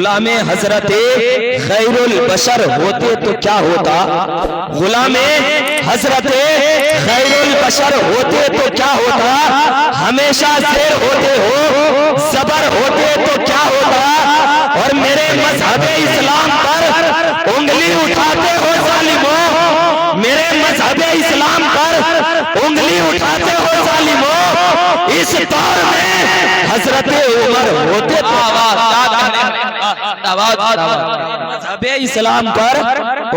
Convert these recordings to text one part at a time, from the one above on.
गुलामे हजरते खैरुल बशर होते तो क्या होता, गुलामे हजरते खैरुल बशर होते तो क्या होता, हमेशा शेर होते हो सबर होते तो क्या होता, और मेरे मजहबे इस्लाम पर उंगली उठाते हो जालिमों, मेरे मजहबे इस्लाम पर उंगली उठाते हो जालिमों, इस दौर में हजरते उमर होते तो मजहबे इस्लाम पर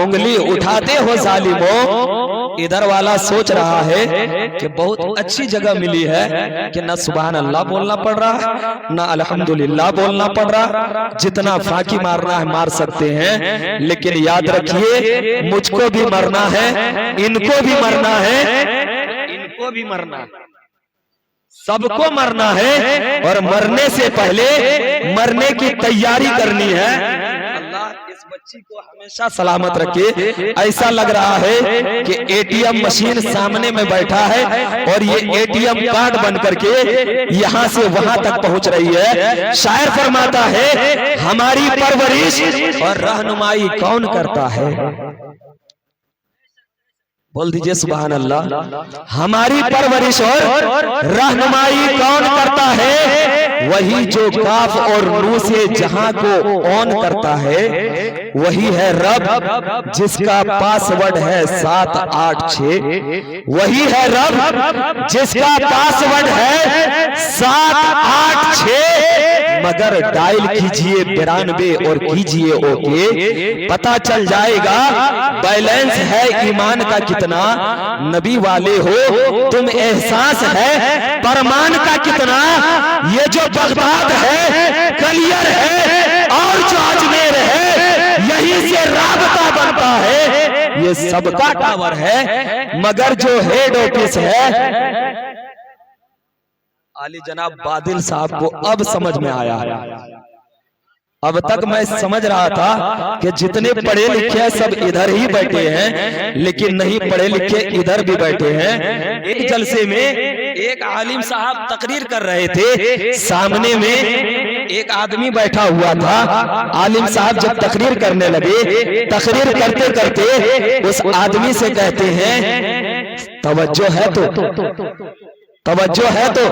उंगली उठाते हो जालिमों। इधर वाला सोच रहा है कि बहुत अच्छी जगह मिली है कि ना सुभान अल्लाह बोलना पड़ रहा ना अल्हम्दुलिल्लाह बोलना पड़ रहा, जितना फाकी मारना है मार सकते हैं, लेकिन याद रखिए मुझको भी मरना है, इनको भी मरना है, इनको भी मरना है, सबको मरना है, और मरने से पहले मरने की तैयारी करनी है। अल्लाह इस बच्ची को हमेशा सलामत रखे। ऐसा लग रहा है कि एटीएम मशीन सामने में बैठा है और ये एटीएम कार्ड बन करके यहाँ से वहां तक पहुंच रही है। शायर फरमाता है हमारी परवरिश और रहनुमाई कौन करता है, बोल दीजिए सुभान अल्लाह। हमारी परवरिश और रहनुमाई कौन करता है, वही जो काफ और नू से जहां को ऑन करता है, वही है रब जिसका पासवर्ड है 786, वही है रब जिसका पासवर्ड है 786। मगर डायल कीजिए 92 और कीजिए ओके, पता चल जाएगा बैलेंस है ईमान का कितना, नबी वाले हो तुम एहसास है परमान का कितना, ये जो बगदाद है कलियर है और जो अजमेर है यही से राबता बनता है, ये सबका टावर है, मगर जो हेड ऑफिस है आली जनाब बादिल साहब को अब समझ में आया। अब तक मैं समझ रहा था कि जितने पढ़े लिखे सब इधर ही बैठे हैं, लेकिन नहीं पढ़े लिखे इधर भी बैठे हैं। एक जलसे में एक आलिम साहब तकरीर कर रहे थे, सामने में एक आदमी बैठा हुआ था। आलिम साहब जब तकरीर करने लगे, तकरीर करते करते उस आदमी से कहते हैं तवज्जो है तो, तवज्जो है तो,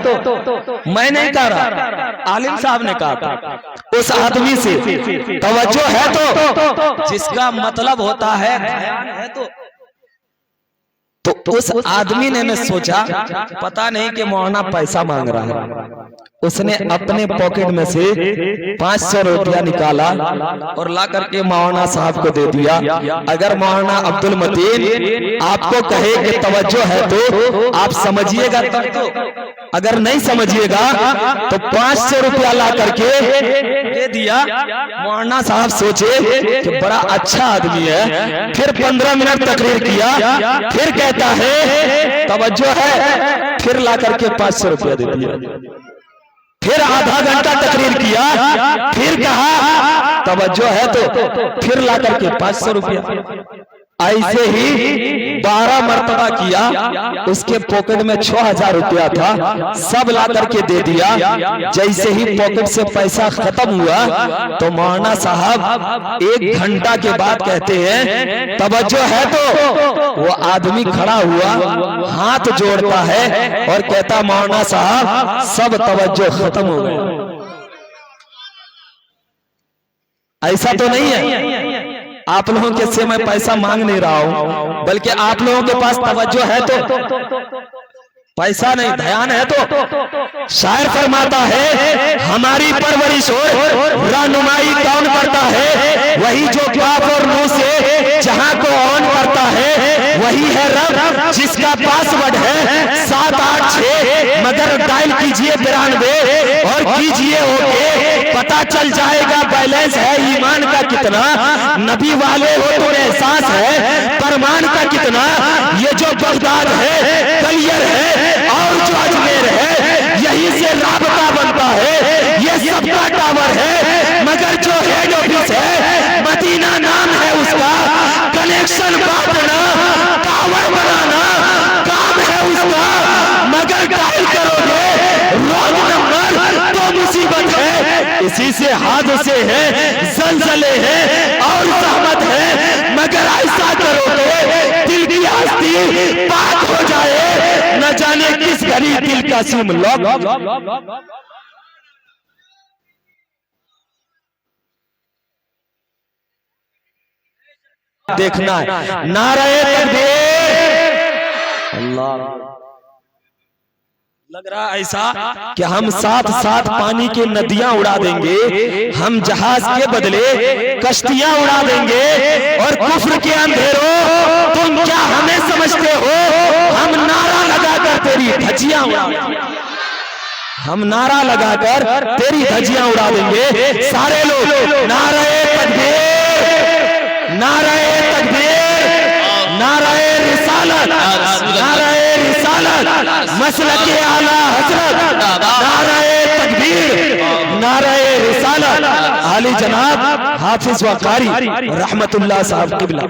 मैं नहीं कह रहा, आलिम साहब ने कहा उस आदमी से तवज्जो है तो, जिसका मतलब होता है ध्यान है तो उस आदमी ने सोचा पता नहीं कि मौलाना पैसा मांग रहा है, उसने अपने पॉकेट में से 500 रुपया निकाला और ला करके मौलाना साहब को दे दिया। अगर मौलाना अब्दुल मतीन आपको कहे कि तवज्जो है तो आप समझिएगा तब तो, अगर नहीं समझिएगा तो 500 रुपया ला करके दे दिया। मौलाना साहब सोचे कि बड़ा अच्छा आदमी है, फिर 15 मिनट तकरीर किया, फिर कहता है तवज्जो है, फिर ला करके 500 रुपया दे दिया। फिर आधा घंटा तकरीर किया, फिर कहा तवज्जो है तो, फिर ला करके 500 रुपया। ऐसे ही 12 मरतबा किया, उसके पॉकेट में 6000 रुपया था, सब ला करके दे दिया। जैसे ही पॉकेट से पैसा खत्म हुआ तो मौलाना साहब 1 घंटा के बाद कहते हैं तवज्जो है तो। वो आदमी खड़ा हुआ, हाथ जोड़ता है और कहता मौलाना साहब सब तवज्जो खत्म हो गया। ऐसा तो नहीं है आप लोगों के से मैं पैसा मांग नहीं रहा हूं, बल्कि आप लोगों के पास तवज्जो है तो, पैसा नहीं ध्यान है तो। शायर फरमाता है हमारी परवरिश और रहनुमाई कौन करता है, वही जो काफ और नू से जहां को ऑन करता है, वही है रब जिसका पासवर्ड है 786। मगर डायल कीजिए 92 और कीजिए ओके, पता चल जाएगा बैलेंस है ईमान का कितना, नबी वाले हो तो एहसास है परमान का कितना, ये जो बगदाद है कलियर है और जो अजमेर है यही से राबता बनता है, ये सबका टावर है, मगर जो हेड ऑफिस है मदीना नाम है उसका, कनेक्शन बांटना टावर बनाना काम है उसका, मगर डायल करोगे रॉन्ग नंबर तो मुसीबत है, इसी से हादसे हैं, जलजले हैं और सहमत है, मगर ऐसा करो तो दिल की आस्तीन पाक हो जाए, न जाने किस घड़ी दिल का सिम लॉक। देखना है नारे तकबीर। अल्लाह, लग रहा ऐसा कि हम साथ साथ पानी की नदियां उड़ा देंगे, हम जहाज के बदले कश्तियां उड़ा देंगे, और कुफ्र के अंधेरों तुम क्या हमें समझते हो, हम नारा लगाकर तेरी धज्जियां उड़ा देंगे, हम नारा लगाकर तेरी धज्जियां उड़ा देंगे। सारे लोग नारे तकबीर, नारे तकबीर, नारे रिसालत, नारे रिसालत, मसलके आला हजरत, नारे तकबीर, नारे रिसालत, आली जनाब हाफिज व कारी रहमतुल्लाह साहब किबला।